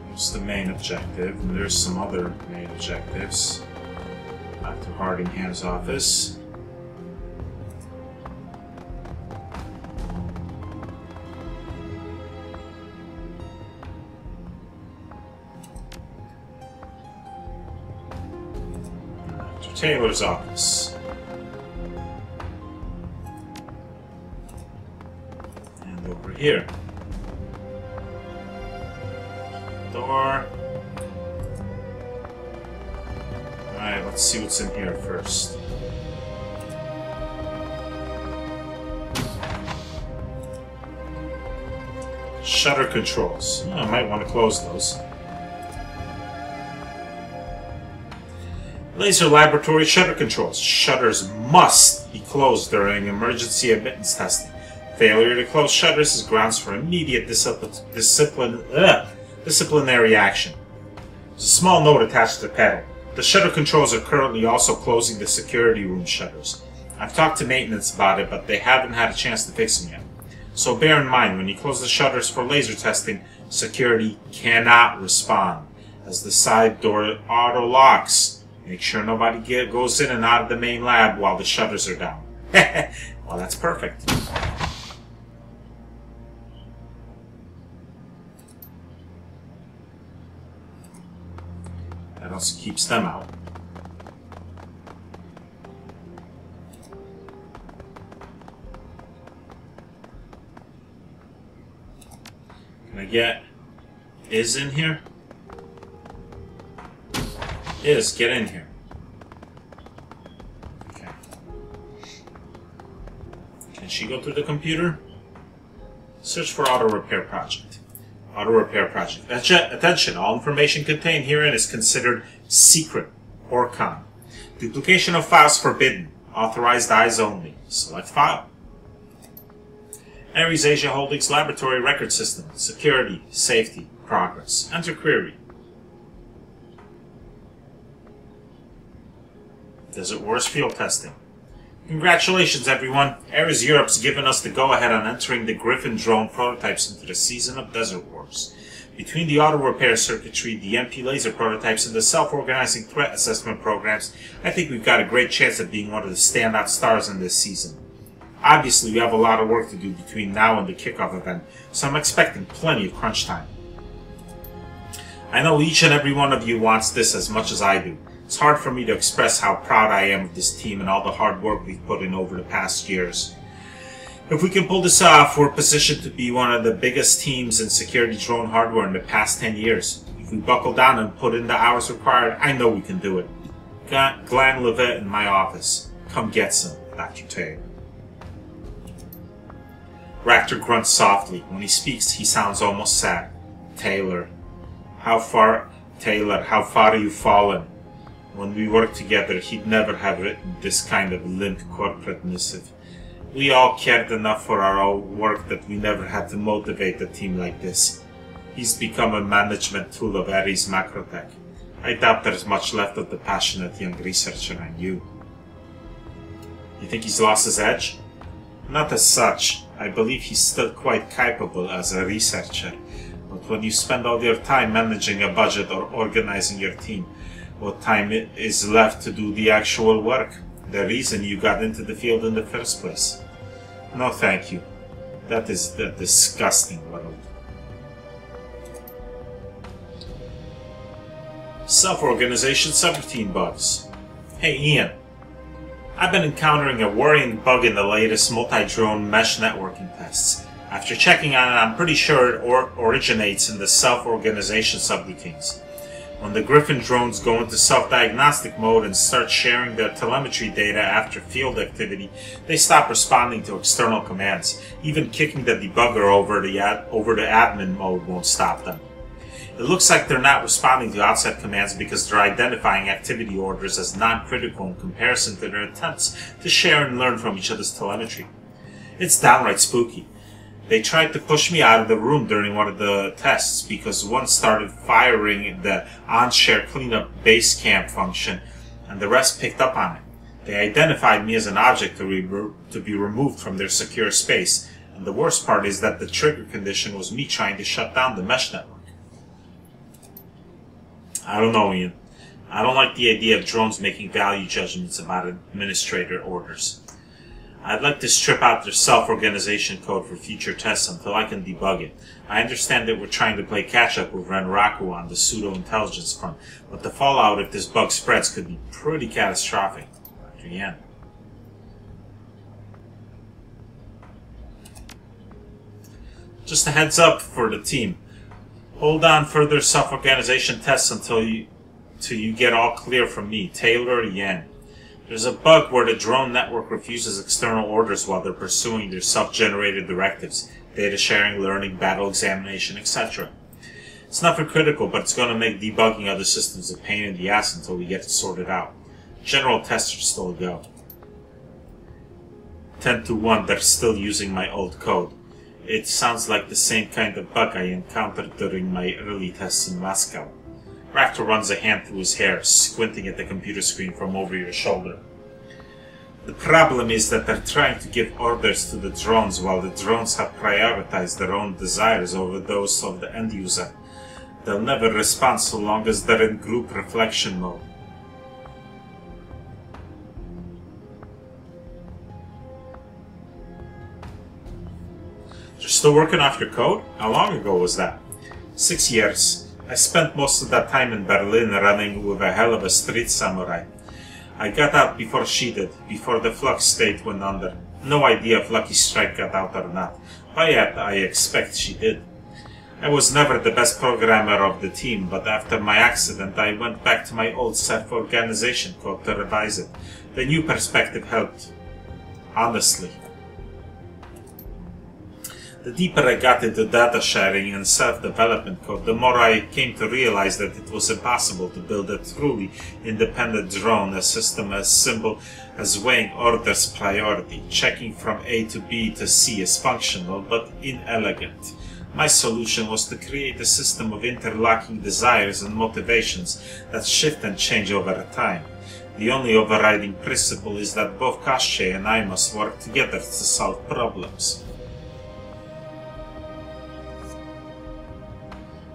There's the main objective, and there's some other main objectives. Back to Hardingham's office. To Taylor's office. And over here. Door. Alright, let's see what's in here first. Shutter controls. Oh, I might want to close those. Laser laboratory shutter controls. Shutters must be closed during emergency admittance testing. Failure to close shutters is grounds for immediate disciplinary action. There's a small note attached to the panel. The shutter controls are currently also closing the security room shutters. I've talked to maintenance about it, but they haven't had a chance to fix them yet. So bear in mind, when you close the shutters for laser testing, security cannot respond, as the side door auto locks. Make sure nobody goes in and out of the main lab while the shutters are down. Well, that's perfect. That also keeps them out. Can I get Is in here? Is, get in here. Okay. Can she go through the computer? Search for auto repair project. Auto repair project. Attention, all information contained herein is considered secret or con. Duplication of files forbidden. Authorized eyes only. Select file. Ares Asia Holdings Laboratory Record System. Security, safety, progress. Enter query. Desert Wars field testing. Congratulations, everyone. Ares Europe's given us the go-ahead on entering the Griffin drone prototypes into the season of Desert Wars. Between the auto repair circuitry, the MP laser prototypes, and the self-organizing threat assessment programs, I think we've got a great chance of being one of the standout stars in this season. Obviously, we have a lot of work to do between now and the kickoff event, so I'm expecting plenty of crunch time. I know each and every one of you wants this as much as I do. It's hard for me to express how proud I am of this team and all the hard work we've put in over the past years. If we can pull this off, we're positioned to be one of the biggest teams in security drone hardware in the past 10 years. If we buckle down and put in the hours required, I know we can do it. Got Glenn Levitt in my office. Come get some, Dr. Taylor. Raptor grunts softly. When he speaks, he sounds almost sad. Taylor, how far are you fallen? When we worked together, he'd never have written this kind of limp corporate missive. We all cared enough for our own work that we never had to motivate a team like this. He's become a management tool of Ares Macrotech. I doubt there's much left of the passionate young researcher I knew. You think he's lost his edge? Not as such. I believe he's still quite capable as a researcher. But when you spend all your time managing a budget or organizing your team, what time is left to do the actual work? The reason you got into the field in the first place. No thank you. That is the disgusting world. Self-organization subroutine bugs. Hey Ian, I've been encountering a worrying bug in the latest multi-drone mesh networking tests. After checking on it, I'm pretty sure it originates in the self-organization subroutines. When the Griffin drones go into self-diagnostic mode and start sharing their telemetry data after field activity, they stop responding to external commands. Even kicking the debugger over the admin mode won't stop them. It looks like they're not responding to outside commands because they're identifying activity orders as non-critical in comparison to their attempts to share and learn from each other's telemetry. It's downright spooky. They tried to push me out of the room during one of the tests because one started firing the on-share cleanup base camp function and the rest picked up on it. They identified me as an object to be removed from their secure space, and the worst part is that the trigger condition was me trying to shut down the mesh network. I don't know, Ian. I don't like the idea of drones making value judgments about administrator orders. I'd like to strip out their self-organization code for future tests until I can debug it. I understand that we're trying to play catch-up with Renraku on the pseudo-intelligence front, but the fallout if this bug spreads could be pretty catastrophic. Dr. Yan. Just a heads up for the team. Hold on further self-organization tests until you get all clear from me. Taylor Yan. There's a bug where the drone network refuses external orders while they're pursuing their self-generated directives, data sharing, learning, battle examination, etc. It's nothing critical, but it's going to make debugging other systems a pain in the ass until we get it sorted out. General tests are still a go. 10-1, they're still using my old code. It sounds like the same kind of bug I encountered during my early tests in Moscow. Raptor runs a hand through his hair, squinting at the computer screen from over your shoulder. The problem is that they're trying to give orders to the drones while the drones have prioritized their own desires over those of the end user. They'll never respond so long as they're in group reflection mode. You're still working off your code? How long ago was that? 6 years. I spent most of that time in Berlin running with a hell of a street samurai. I got out before she did, before the Flux state went under. No idea if Lucky Strike got out or not, but yet I expect she did. I was never the best programmer of the team, but after my accident I went back to my old self-organization code to revise it. The new perspective helped. Honestly. The deeper I got into data sharing and self-development code, the more I came to realize that it was impossible to build a truly independent drone, a system as simple as weighing orders priority. Checking from A to B to C is functional but inelegant. My solution was to create a system of interlocking desires and motivations that shift and change over time. The only overriding principle is that both Koschei and I must work together to solve problems.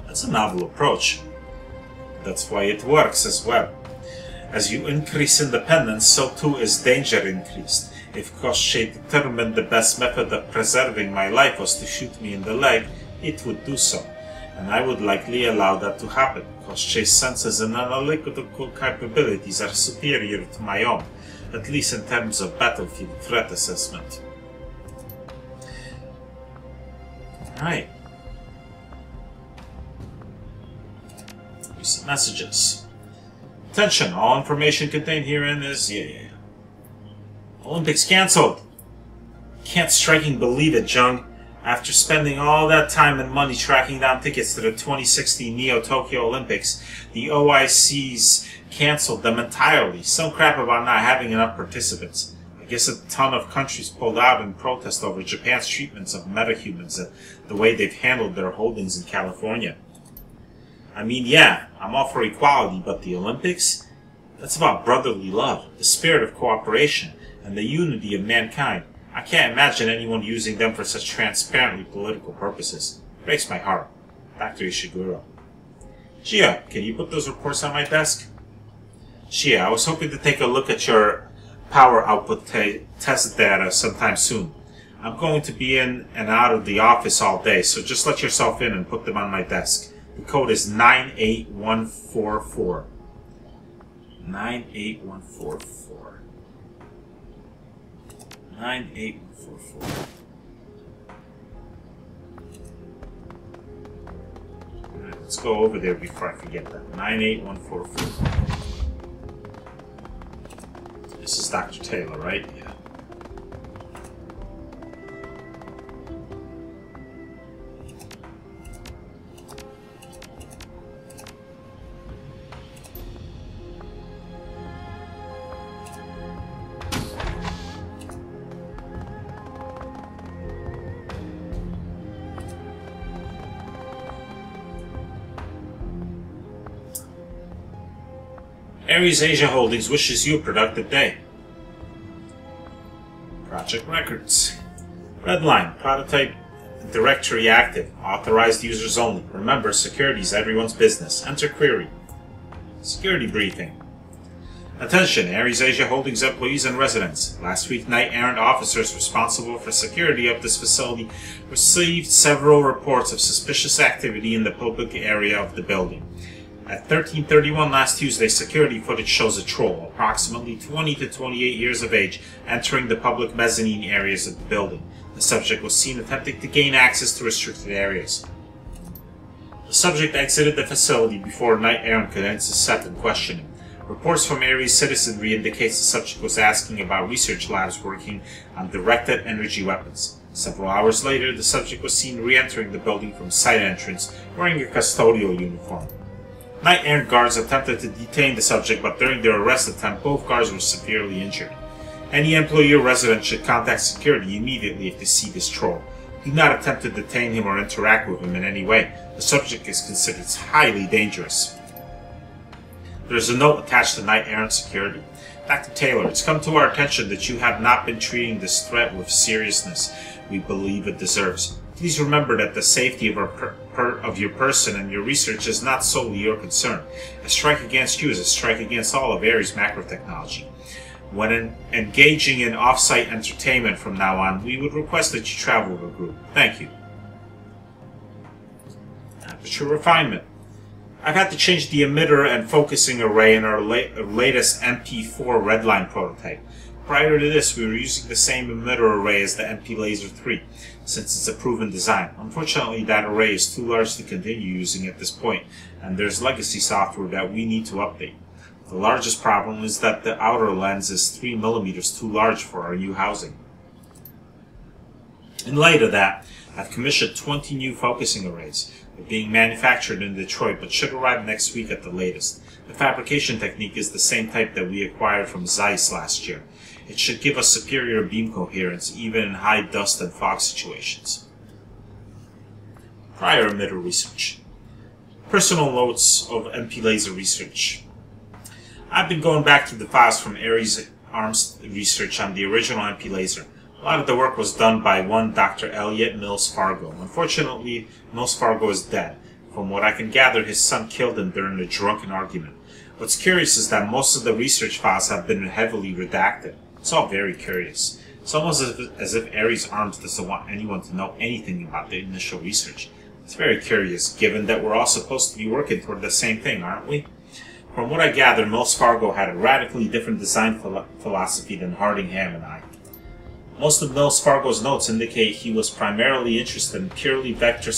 That's a novel approach. That's why it works as well. As you increase independence, so too is danger increased. If Koschei determined the best method of preserving my life was to shoot me in the leg, it would do so, and I would likely allow that to happen. Koschei's senses and analytical capabilities are superior to my own, at least in terms of battlefield threat assessment. Alright. Recent messages. Attention, all information contained herein is... Yeah. Olympics cancelled. Can't striking believe it, Jung. After spending all that time and money tracking down tickets to the 2016 Neo-Tokyo Olympics, the OIC's cancelled them entirely. Some crap about not having enough participants. I guess a ton of countries pulled out in protest over Japan's treatments of metahumans and the way they've handled their holdings in California. I mean, yeah, I'm all for equality, but the Olympics? That's about brotherly love, the spirit of cooperation, and the unity of mankind. I can't imagine anyone using them for such transparently political purposes. Breaks my heart. Dr. Ishiguro. Shia, can you put those reports on my desk? Shia, I was hoping to take a look at your power output test data sometime soon. I'm going to be in and out of the office all day, so just let yourself in and put them on my desk. The code is 98144. 98144. 98144. Alright, let's go over there before I forget that. 98144. This is Dr. Taylor, right? Yeah. Ares Asia Holdings wishes you a productive day. Project records. Redline. Prototype directory active. Authorized users only. Remember, security is everyone's business. Enter query. Security briefing. Attention, Ares Asia Holdings employees and residents. Last week, Knight Errant officers responsible for security of this facility received several reports of suspicious activity in the public area of the building. At 13:31 last Tuesday, security footage shows a troll, approximately 20 to 28 years of age, entering the public mezzanine areas of the building. The subject was seen attempting to gain access to restricted areas. The subject exited the facility before Knight Errant could intercept and question him. Reports from Ares citizenry indicates the subject was asking about research labs working on directed energy weapons. Several hours later, the subject was seen re-entering the building from side entrance, wearing a custodial uniform. Knight Errant guards attempted to detain the subject, but during their arrest attempt, both guards were severely injured. Any employee or resident should contact security immediately if they see this troll. Do not attempt to detain him or interact with him in any way. The subject is considered highly dangerous. There is a note attached to Knight Errant security. Dr. Taylor, it's come to our attention that you have not been treating this threat with seriousness we believe it deserves. Please remember that the safety of your person and your research is not solely your concern. A strike against you is a strike against all of Ares macro technology. When engaging in off-site entertainment from now on, we would request that you travel with a group. Thank you. Aperture refinement. I've had to change the emitter and focusing array in our latest MP4 Redline prototype. Prior to this, we were using the same emitter array as the MP Laser 3, since it's a proven design. Unfortunately, that array is too large to continue using at this point, and there's legacy software that we need to update. The largest problem is that the outer lens is 3 mm too large for our new housing. In light of that, I've commissioned 20 new focusing arrays. They're being manufactured in Detroit, but should arrive next week at the latest. The fabrication technique is the same type that we acquired from Zeiss last year. It should give us superior beam coherence, even in high dust and fog situations. Prior emitter research. Personal notes of MP laser research. I've been going back to the files from Ares Arms research on the original MP laser. A lot of the work was done by one Dr. Elliot Mills Fargo. Unfortunately, Mills Fargo is dead. From what I can gather, his son killed him during a drunken argument. What's curious is that most of the research files have been heavily redacted. It's all very curious. It's almost as if Ares Arms doesn't want anyone to know anything about the initial research. It's very curious, given that we're all supposed to be working toward the same thing, aren't we? From what I gather, Mills Fargo had a radically different design philosophy than Hardingham and I. Most of Mills Fargo's notes indicate he was primarily interested in purely vector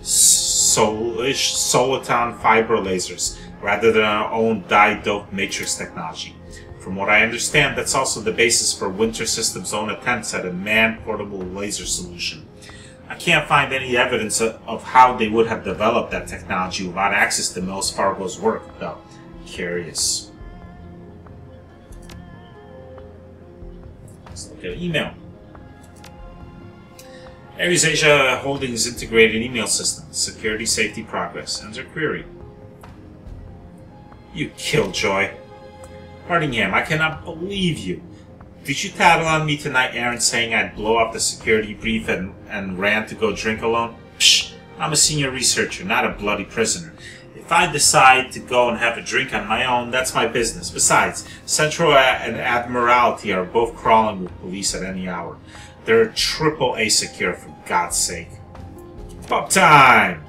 soliton fiber lasers, rather than our own dye-doped matrix technology. From what I understand, that's also the basis for Winter Systems' own attempts at a man-portable laser solution. I can't find any evidence of how they would have developed that technology without access to Mills Fargo's work, though. Curious. Let's look at email. Ares Asia Holdings integrated email system. Security safety progress. Enter query. You killjoy. Hardingham, I cannot believe you. Did you tattle on me tonight, Aaron, saying I'd blow up the security brief and ran to go drink alone? Psh! I'm a senior researcher, not a bloody prisoner. If I decide to go and have a drink on my own, that's my business. Besides, Central and Admiralty are both crawling with police at any hour. They're AAA secure, for God's sake. Pop time!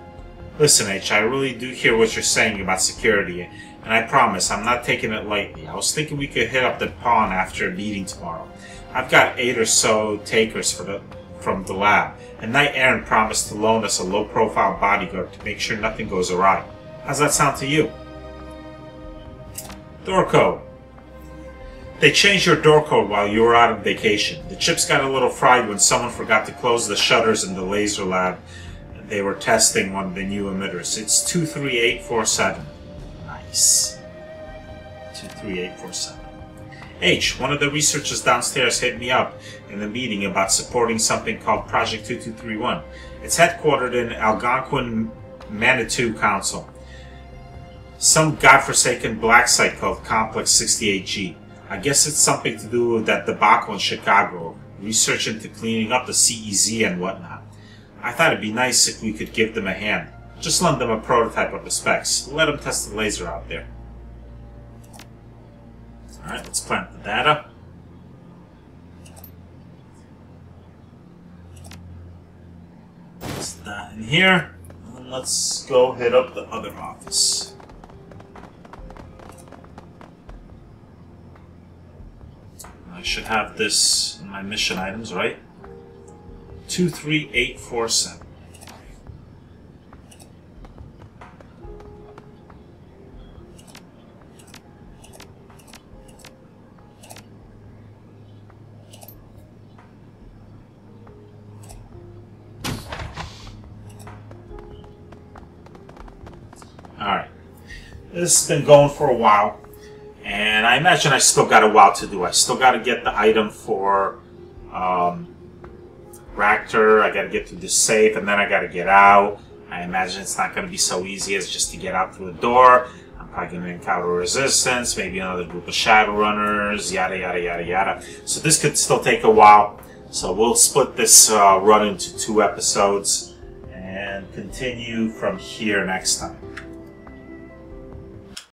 Listen, H, I really do hear what you're saying about security, and I promise I'm not taking it lightly. I was thinking we could hit up the pawn after a meeting tomorrow. I've got 8 or so takers from the lab, and Knight Errant promised to loan us a low-profile bodyguard to make sure nothing goes awry. How's that sound to you? Door code. They changed your door code while you were out on vacation. The chips got a little fried when someone forgot to close the shutters in the laser lab. They were testing one of the new emitters. It's 23847. Nice. 23847. H, one of the researchers downstairs hit me up in the meeting about supporting something called Project 2231. It's headquartered in Algonquin, Manitou Council. Some godforsaken black site called Complex 68G. I guess it's something to do with that debacle in Chicago, research into cleaning up the CEZ and whatnot. I thought it'd be nice if we could give them a hand. Just lend them a prototype of the specs. Let them test the laser out there. Alright, let's plant the data. Place that in here. And let's go hit up the other office. I should have this in my mission items, right? 23847. Alright. This has been going for a while. And I imagine I still got a while to do. I still got to get the item for Raptor. I got to get through the safe, and then I got to get out. I imagine it's not going to be so easy as just to get out through the door. I'm probably going to encounter resistance, maybe another group of Shadowrunners, yada, yada, yada, yada. So this could still take a while. So we'll split this run into 2 episodes and continue from here next time.